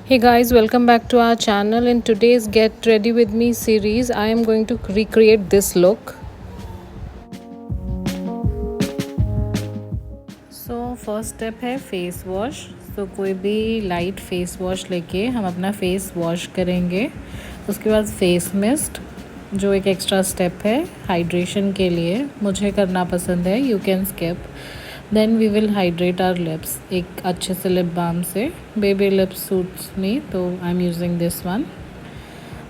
Hey guys, welcome back to our channel. In today's Get Ready With Me series, I am going to recreate this look. First step है face wash. कोई भी light face wash लेके हम अपना face wash करेंगे. उसके बाद face mist, जो एक एक्स्ट्रा स्टेप है हाइड्रेशन के लिए, मुझे करना पसंद है, you can skip. Then we will hydrate our lips एक अच्छे से लिप बाम से. बेबी लिप्स सूट्स मी, तो I am using this one.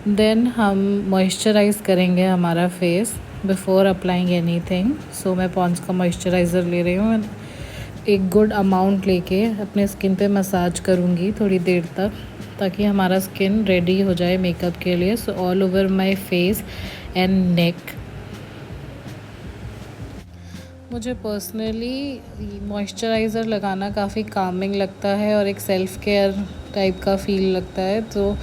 Then हम मॉइस्चराइज़ करेंगे हमारा face before applying anything. So मैं पॉन्ड्स का मॉइस्चराइज़र ले रही हूँ. एक गुड अमाउंट लेके अपने स्किन पे मसाज करूँगी थोड़ी देर तक, ताकि हमारा स्किन रेडी हो जाए मेकअप के लिए. So all over my face and neck. मुझे पर्सनली मॉइस्चराइज़र लगाना काफ़ी कामिंग लगता है और एक सेल्फ़ केयर टाइप का फ़ील लगता है. तो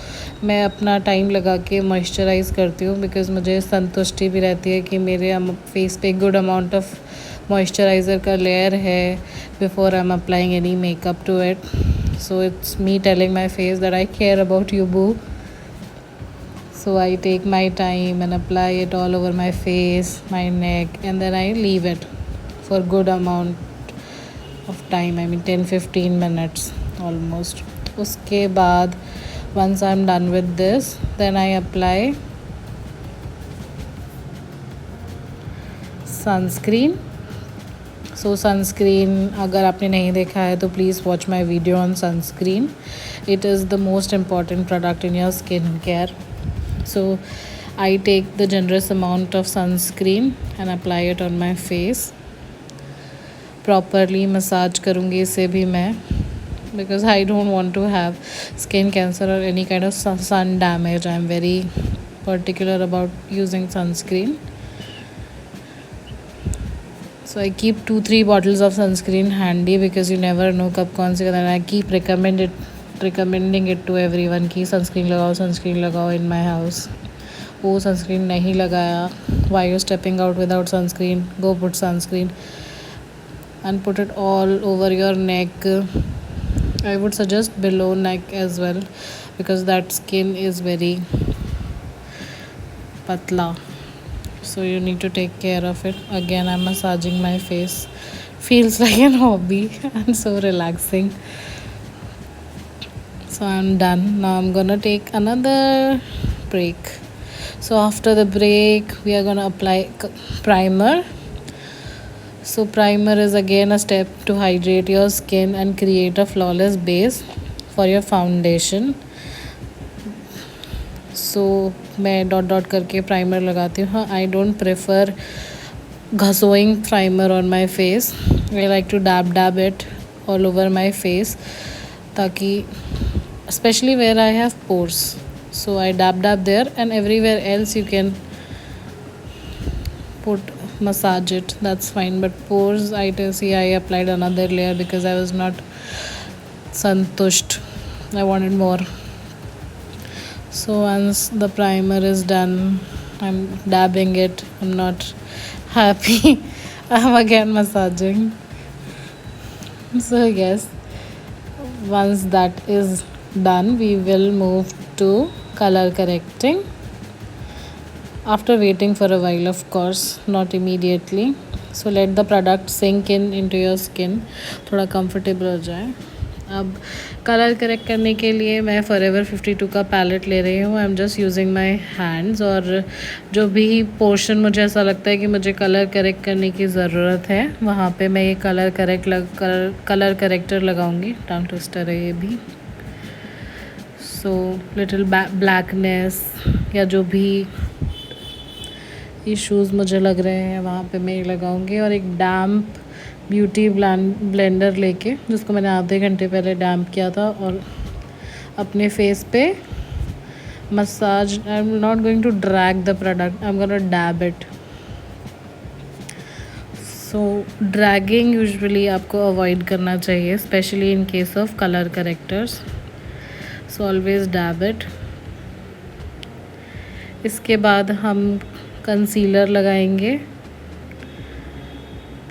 मैं अपना टाइम लगा के मॉइस्चराइज़ करती हूँ, बिकॉज़ मुझे संतुष्टि भी रहती है कि मेरे फेस पे गुड अमाउंट ऑफ मॉइस्चराइज़र का लेयर है before I am applying any makeup to it. So it's me telling my face that I care about you boo. So I take my time and apply it all over my face, my neck, and then I leave it for good amount of time. I mean 10-15 minutes almost. उसके बाद once I'm done with this, then I apply sunscreen. So sunscreen अगर आपने नहीं देखा है तो please watch my video on sunscreen. It is the most important product in your skin care. So I take the generous amount of sunscreen and apply it on my face. Properly massage करूँगी इसे भी मैं, because I don't want to have skin cancer or any kind of sun damage. I am very particular about using sunscreen. So I keep 2-3 bottles of sunscreen handy, because you never know कब कौन सी. I keep recommending it to everyone कि sunscreen लगाओ in my house. वो sunscreen नहीं लगाया, why you stepping out without sunscreen? Go put sunscreen and put it all over your neck. I would suggest below neck as well, because that skin is very patla. So you need to take care of it. Again, I'm massaging my face. Feels like an hobby and so relaxing. So I'm done. Now I'm gonna take another break. So after the break, we are gonna apply primer. So primer is again a step to hydrate your skin and create a flawless base for your foundation. So मैं dot dot करके primer लगाती हूँ. हाँ, I don't prefer घसोइंग primer on my face. I like to dab it all over my face, ताकि especially where I have pores. So I dab there, and everywhere else you can massage it, that's fine. But pores, I see I applied another layer because I was not santusht. I wanted more. So once the primer is done, I'm dabbing it. I'm not happy. I'm again massaging. So yes, once that is done, we will move to color correcting. After waiting for a while, of course, not immediately. So let the product sink into your skin, थोड़ा comfortable हो जाए. अब colour correct करने के लिए मैं forever 52 का palette ले रही हूँ. I am just using my hands, और जो भी पोर्शन मुझे ऐसा लगता है कि मुझे कलर करेक्ट करने की ज़रूरत है, वहाँ पे मैं ये कलर करेक्टर लगाऊंगी. टंग ट्विस्टर है ये भी. सो लिटिल ब्लैकनेस या जो भी इश्यूज़ मुझे लग रहे हैं, वहाँ पे मैं लगाऊंगी. और एक डैम्प ब्यूटी ब्लेंडर लेके, जिसको मैंने आधे घंटे पहले डैम्प किया था, और अपने फेस पे massage. I am not going to drag the product, I am gonna dab it. So dragging usually आपको अवॉइड करना चाहिए, specially in case of colour correctors. So always dab it. इसके बाद हम कंसीलर लगाएंगे,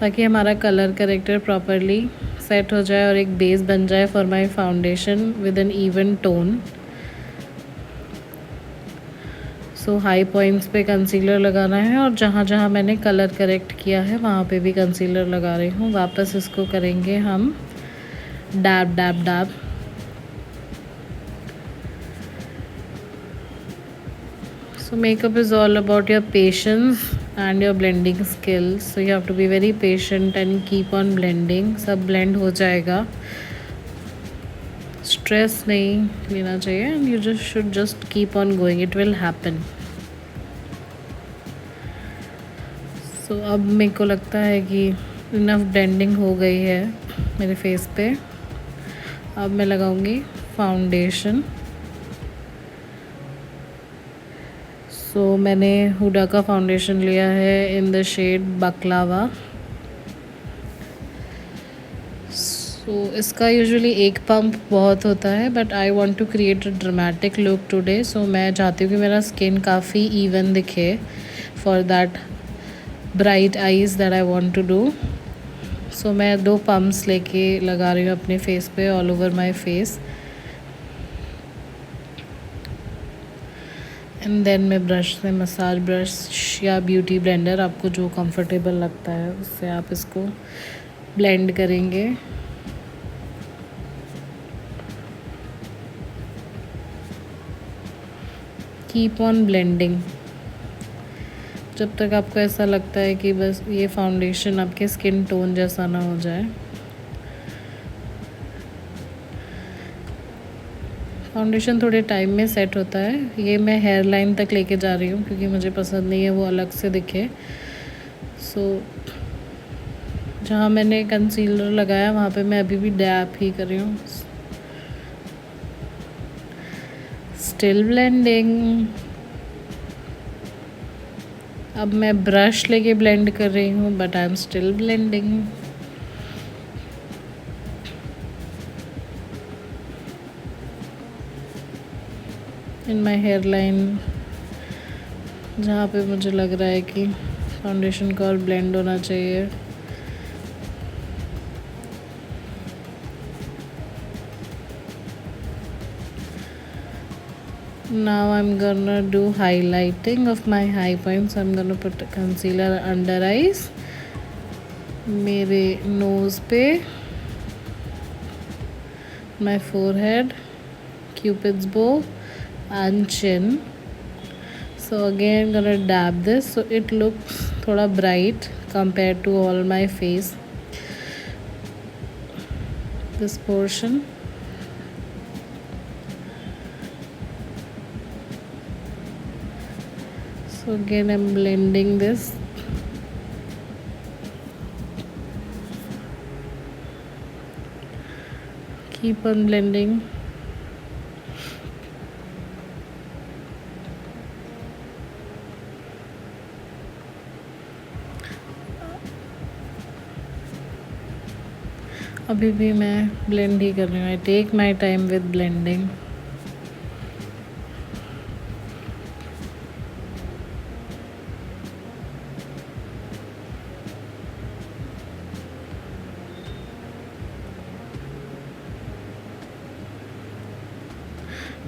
ताकि हमारा कलर करेक्टर प्रॉपरली सेट हो जाए और एक बेस बन जाए for my foundation with an even tone. So high points पे कंसीलर लगाना है और जहाँ जहाँ मैंने कलर करेक्ट किया है वहाँ पे भी कंसीलर लगा रही हूँ। वापस इसको करेंगे हम dab dab dab. So makeup is all about your patience and your blending skills. So you have to be very patient and keep on blending. सब blend हो जाएगा, stress नहीं लेना चाहिए and you just should just keep on going. It will happen. So अब मेरे को लगता है कि enough blending हो गई है मेरे face पे। अब मैं लगाऊंगी फाउंडेशन। सो मैंने हुडा का फाउंडेशन लिया है इन द शेड बकलावा। सो इसका यूजुअली एक पंप बहुत होता है but I want to create a dramatic look today. So मैं चाहती हूँ कि मेरा स्किन काफ़ी इवन दिखे for that bright eyes that I want to do. So मैं 2 पम्प्स लेके लगा रही हूँ अपने फेस पे, all over my face. And then मैं ब्रश से, मसाज ब्रश या ब्यूटी ब्लेंडर, आपको जो कंफर्टेबल लगता है उससे आप इसको ब्लेंड करेंगे। कीप ऑन ब्लेंडिंग जब तक आपको ऐसा लगता है कि बस ये फाउंडेशन आपके स्किन टोन जैसा ना हो जाए। फाउंडेशन थोड़े टाइम में सेट होता है। ये मैं हेयर लाइन तक लेके जा रही हूँ क्योंकि मुझे पसंद नहीं है वो अलग से दिखे। सो जहाँ मैंने कंसीलर लगाया वहाँ पे मैं अभी भी डैप ही कर रही हूँ। Still blending. अब मैं ब्रश लेके ब्लेंड कर रही हूँ but I am still blending. In my hairline जहाँ पे मुझे लग रहा है कि फाउंडेशन का और ब्लेंड होना चाहिए। Now I'm gonna do highlighting of my high points. I'm gonna put concealer under eyes, मेरे nose पे, my forehead, cupid's bow and chin. So again gonna dab this so it looks थोड़ा bright compared to all my face. This portion. So again I'm blending this. Keep on blending. अभी भी मैं blend ही कर रही हूँ। I take my time with blending.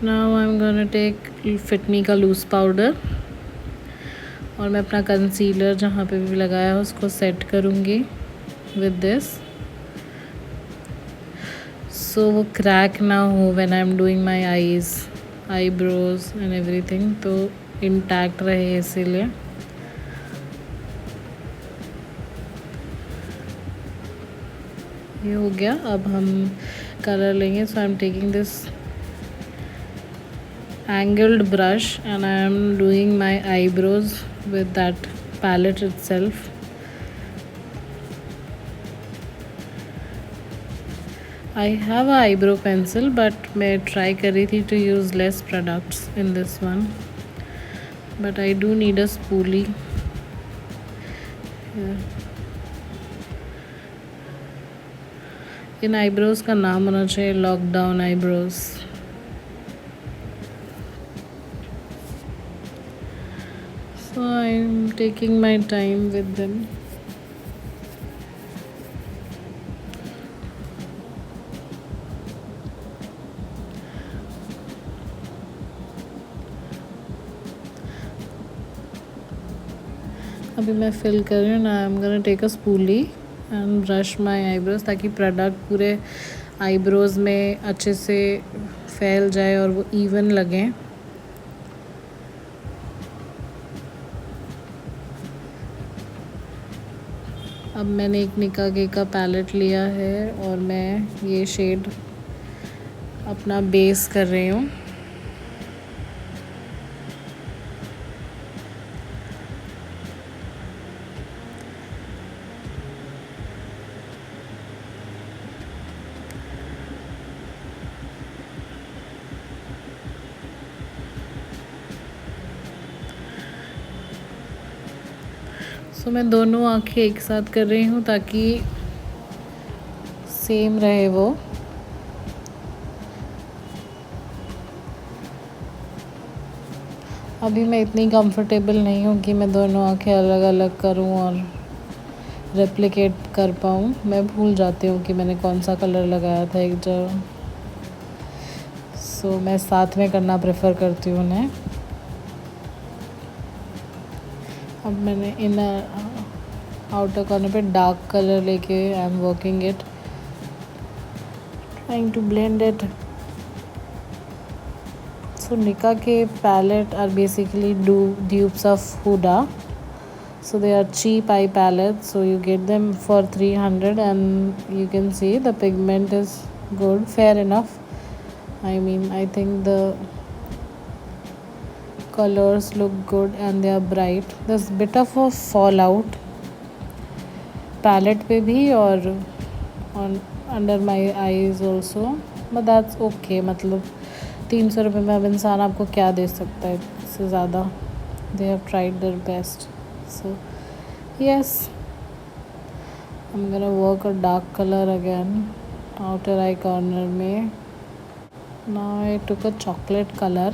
Now I am gonna take Fit Me का loose powder और मैं अपना कंसीलर जहाँ पे भी लगाया उसको सेट करूँगी विद दिस। सो वो क्रैक ना हो when I am doing my eyes, eyebrows and everything, तो इंटैक्ट रहे इसीलिए। ये हो गया। अब हम कलर लेंगे। So I am taking this angled brush and I am doing my eyebrows with that palette itself. I have a eyebrow pencil but मैं try कर रही थी to use less products in this one, but I do need a spoolie. In eyebrows का नाम होना चाहिए lockdown eyebrows. So I'm taking my time with them. अभी मैं फिल कर रही हूँ ना। I am gonna take a spoolie and brush my eyebrows ताकि प्रोडक्ट पूरे आईब्रोज में अच्छे से फैल जाए और वो इवन लगे। अब मैंने एक निकागे का पैलेट लिया है और मैं ये शेड अपना बेस कर रही हूँ। सो मैं दोनों आँखें एक साथ कर रही हूँ ताकि सेम रहे वो। अभी मैं इतनी कंफर्टेबल नहीं हूँ कि मैं दोनों आँखें अलग अलग करूँ और रेप्लिकेट कर पाऊँ। मैं भूल जाती हूँ कि मैंने कौन सा कलर लगाया था एक जगह। सो मैं साथ में करना प्रेफर करती हूँ उन्हें। अब मैंने इनर आउटर कॉर्नर पे डार्क कलर लेके I am working it, trying to blend it. So Nykaa के palette are basically dupes of Huda. So they are cheap eye palettes, so you get them for 300 and you can see the pigment is good, fair enough. I mean, I think the colors look good and they are bright. There's bit of a fallout palette पे भी और on under my eyes also, but that's okay. मतलब 300 रुपये में अब इंसान आपको क्या दे सकता है इससे ज़्यादा। They have tried their best. So yes, I'm gonna work a dark color again outer eye corner में. Now I took a chocolate color.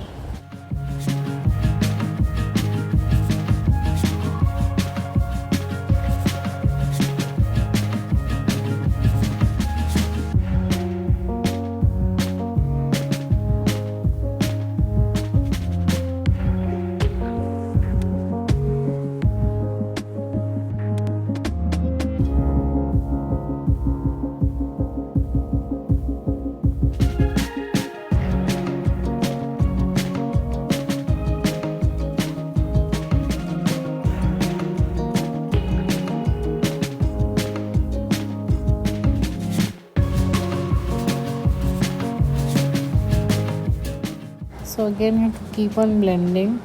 So again you to keep on blending.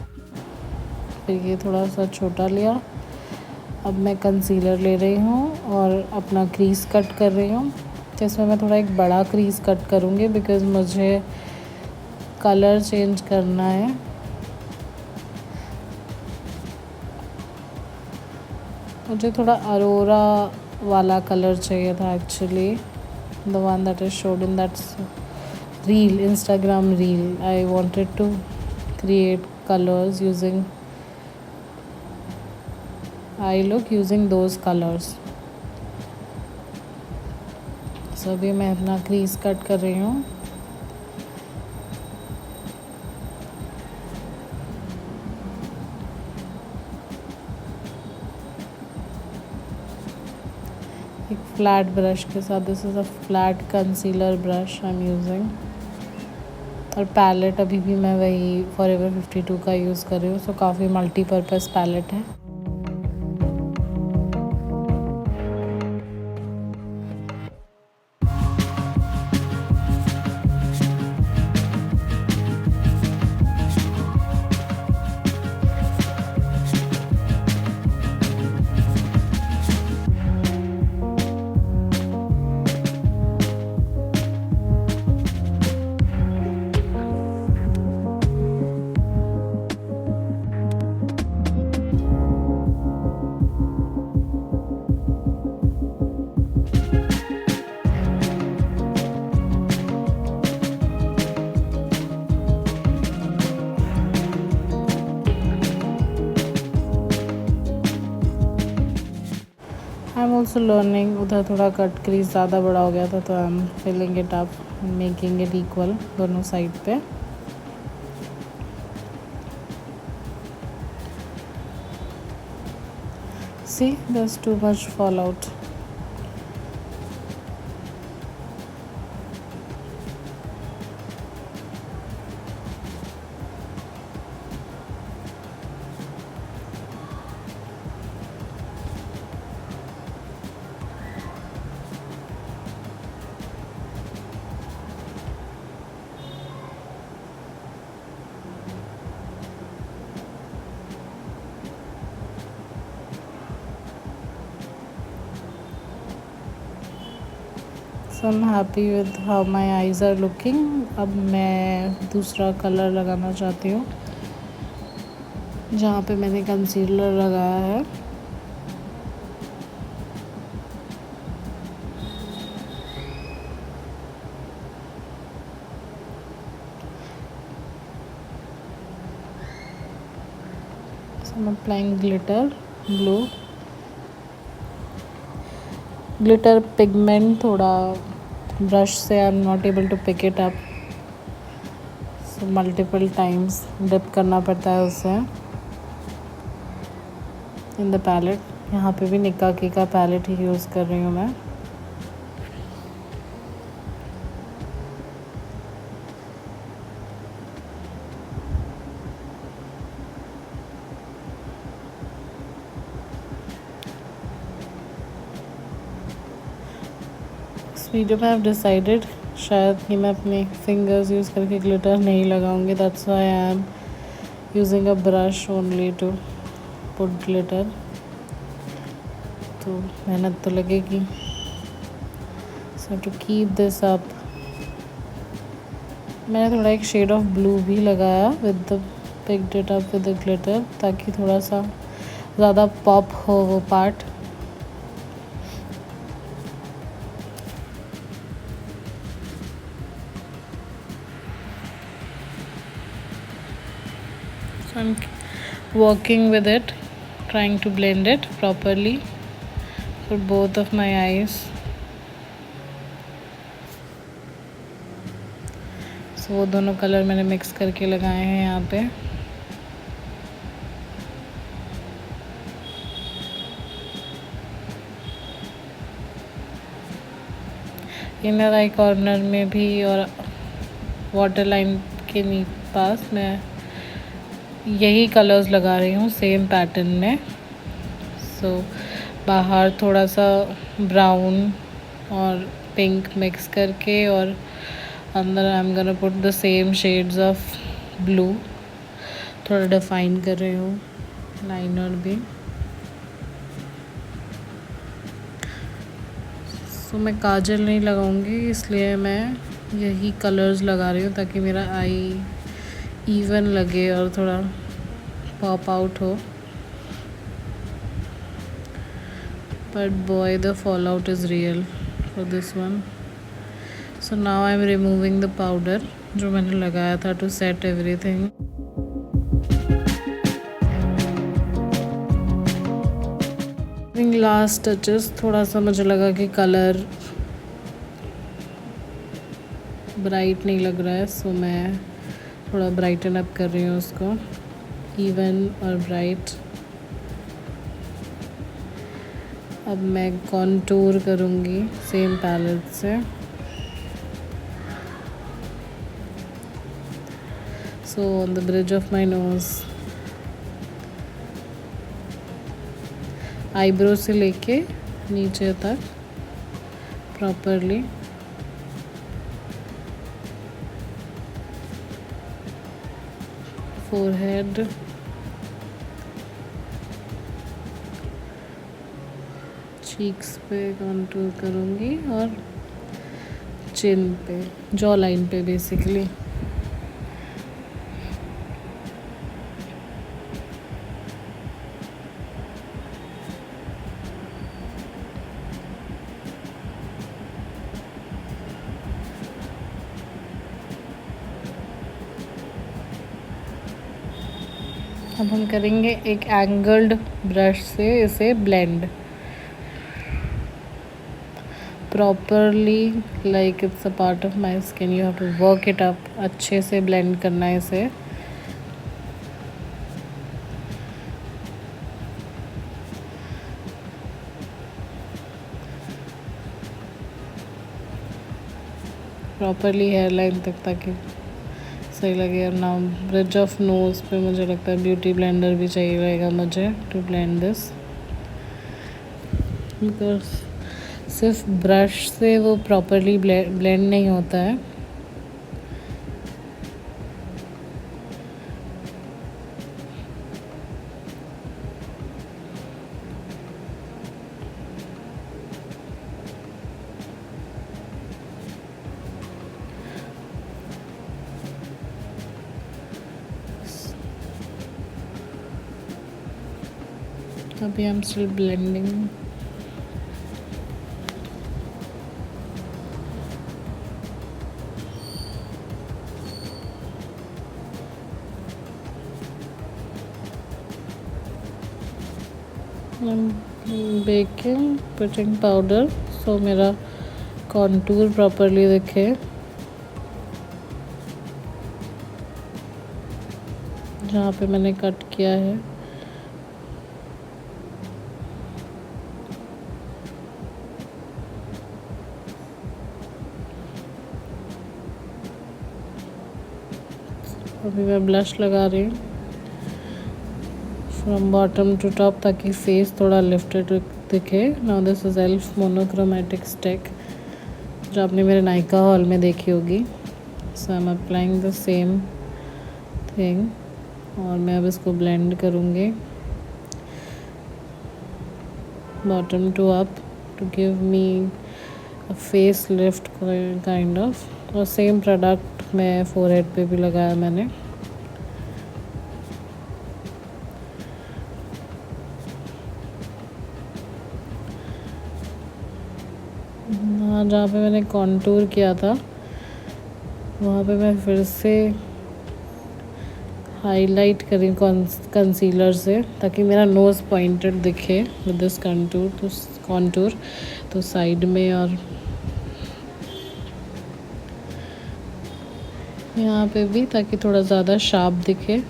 फिर ये थोड़ा सा छोटा लिया। अब मैं कंसीलर ले रही हूँ और अपना क्रीज कट कर रही हूँ। तो इसमें मैं थोड़ा एक बड़ा क्रीज कट करूँगी बिकॉज़ मुझे कलर चेंज करना है। मुझे थोड़ा अरोरा वाला कलर चाहिए था actually, the one that is showed in that's reel, Instagram reel. I wanted to create colors using eye look using those colors. So अभी मैं अपना crease कट कर रही हूँ। एक फ्लैट ब्रश के साथ, this is a flat concealer brush I am using. और पैलेट अभी भी मैं वही फॉरएवर 52 का यूज़ कर रही हूँ। सो काफ़ी मल्टीपर्पज़ पैलेट है। I am also learning. उधर थोड़ा कट क्रीज ज़्यादा बड़ा हो गया था तो I am filling it up, making it equal दोनों साइड पे। See, there's too much fallout. So I'm happy with how my eyes are looking. अब मैं दूसरा कलर लगाना चाहती हूँ जहाँ पे मैंने कंसीलर लगाया है. So I'm applying glitter blue. Glitter pigment थोड़ा ब्रश से I am not able to pick it up, so multiple times dip करना पड़ता है उसे इन द पैलेट. यहाँ पे भी निकाकी का पैलेट ही यूज़ कर रही हूँ मैं. इस वीडियो में आई हैव डिसाइडेड शायद कि मैं अपने फिंगर्स यूज़ करके ग्लिटर नहीं लगाऊंगी. That's why I am using a brush only to put glitter. तो मेहनत तो लगेगी. So to keep this up मैंने थोड़ा एक शेड ऑफ ब्लू भी लगाया with the picked it up with the glitter, ताकि थोड़ा सा ज़्यादा पॉप हो वो part. So I'm working with it, trying to blend it properly for both of my eyes. So वो दोनों कलर मैंने मिक्स करके लगाए हैं यहाँ पे. इनर आई कॉर्नर में भी और वाटर लाइन के पास मैं यही कलर्स लगा रही हूँ सेम पैटर्न में. सो बाहर थोड़ा सा ब्राउन और पिंक मिक्स करके और अंदर आई am gonna put the same shades of blue. थोड़ा डिफाइन कर रही हूँ लाइनर भी. सो मैं काजल नहीं लगाऊंगी, इसलिए मैं यही कलर्स लगा रही हूँ ताकि मेरा आई इवन लगे और थोड़ा पॉप आउट हो. But boy the fallout is real for this one. So now I am removing the powder जो मैंने लगाया था to set everything. Last touches थोड़ा सा मुझे लगा कि कलर ब्राइट नहीं लग रहा है, सो मैं थोड़ा ब्राइटन अप कर रही हूँ उसको, इवन और ब्राइट. अब मैं कॉन्टूर करूँगी सेम पैलेट से. So on the bridge of my nose, eyebrow से लेके नीचे तक प्रॉपरली. फोरहेड, चीक्स पे कॉन्टूर करूँगी और चिन पे, जॉ लाइन पे बेसिकली. अब हम करेंगे एक एंगल्ड ब्रश से इसे blend properly, like it's a part of my skin. You have to work it up. अच्छे से ब्लेंड करना है इसे. प्रॉपरली हेयर लाइन तक, ताकि सही लगे। और नाउ ब्रिज ऑफ नोज़ पे मुझे लगता है ब्यूटी ब्लेंडर भी चाहिए रहेगा मुझे टू ब्लेंड दिस, बिकॉज सिर्फ ब्रश से वो प्रॉपरली ब्लेंड नहीं होता है। अभी I am still blending. Baking putting powder, so मेरा कॉन्टूर प्रॉपरली दिखे। जहाँ पे मैंने कट किया है अभी मैं ब्लश लगा रही हूँ फ्रॉम बॉटम टू टॉप, ताकि फेस थोड़ा लिफ्टेड दिखे। Now this is elf monochromatic stick, जो आपने मेरे नायका हॉल में देखी होगी। So I am applying the same thing, और मैं अब इसको ब्लेंड करूँगी bottom to up to give me a face lift kind of. और सेम प्रोडक्ट मैं फोरहेड पे भी लगाया मैंने। हाँ, जहाँ पे मैंने कॉन्टूर किया था वहाँ पे मैं फिर से हाईलाइट करी कंसीलर से, ताकि मेरा नोज़ पॉइंटेड दिखे विद दिस कॉन्टूर तो साइड में और यहाँ पे भी, ताकि थोड़ा ज़्यादा शार्प दिखे।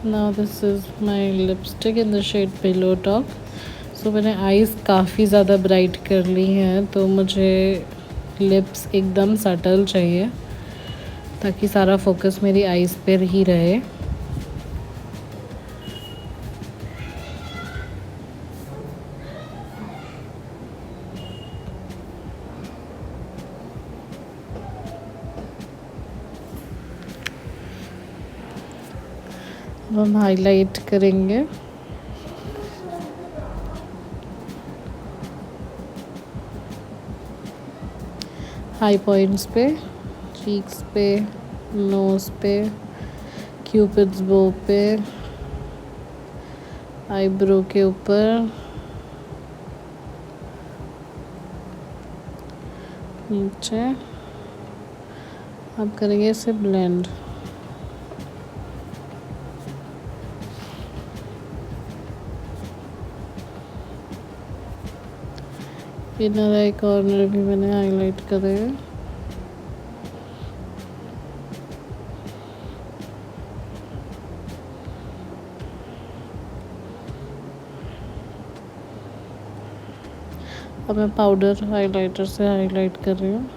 Now this is my lipstick in the shade Pillow Talk. So मैंने आईज़ काफ़ी ज़्यादा ब्राइट कर ली हैं, तो मुझे लिप्स एकदम सटल चाहिए, ताकि सारा फोकस मेरी आईज़ पर ही रहे। अब हम हाईलाइट करेंगे। हाई पॉइंट्स पे, चीक्स पे, नोज़ पे, क्यूपिड्स बो पे, आईब्रो के ऊपर, नीचे। अब करेंगे इसे ब्लेंड। इनर आई कॉर्नर भी मैंने हाईलाइट करे है। अब मैं पाउडर हाइलाइटर से हाईलाइट कर रही हूँ,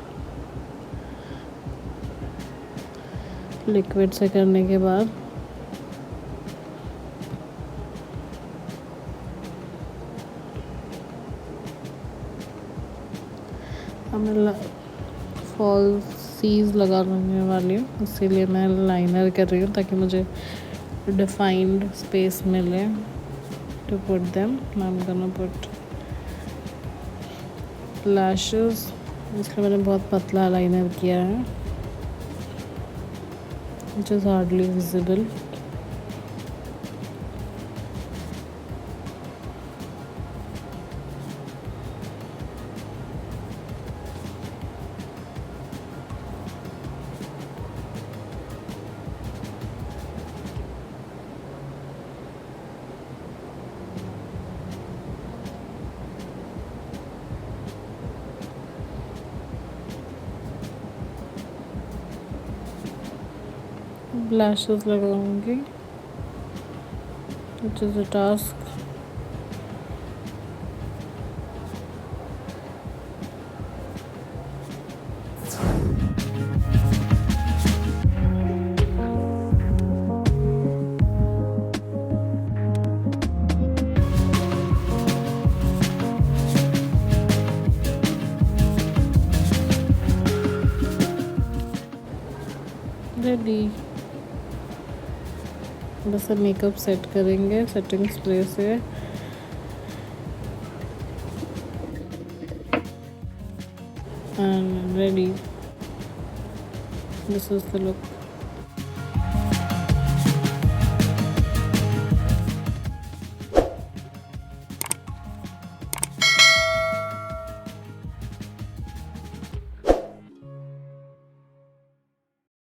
लिक्विड से करने के बाद। अब मैं फॉल्सीज लगाने वाली हूँ, इसीलिए मैं लाइनर कर रही हूँ, ताकि मुझे डिफाइंड स्पेस मिले to put them. I am gonna put lashes, इसलिए मैंने बहुत पतला लाइनर किया है, which is hardly visible. Lashes लगाऊंगी, which is a task. Ready. बस अब मेकअप सेट करेंगे सेटिंग स्प्रे से. And ready. This is the look.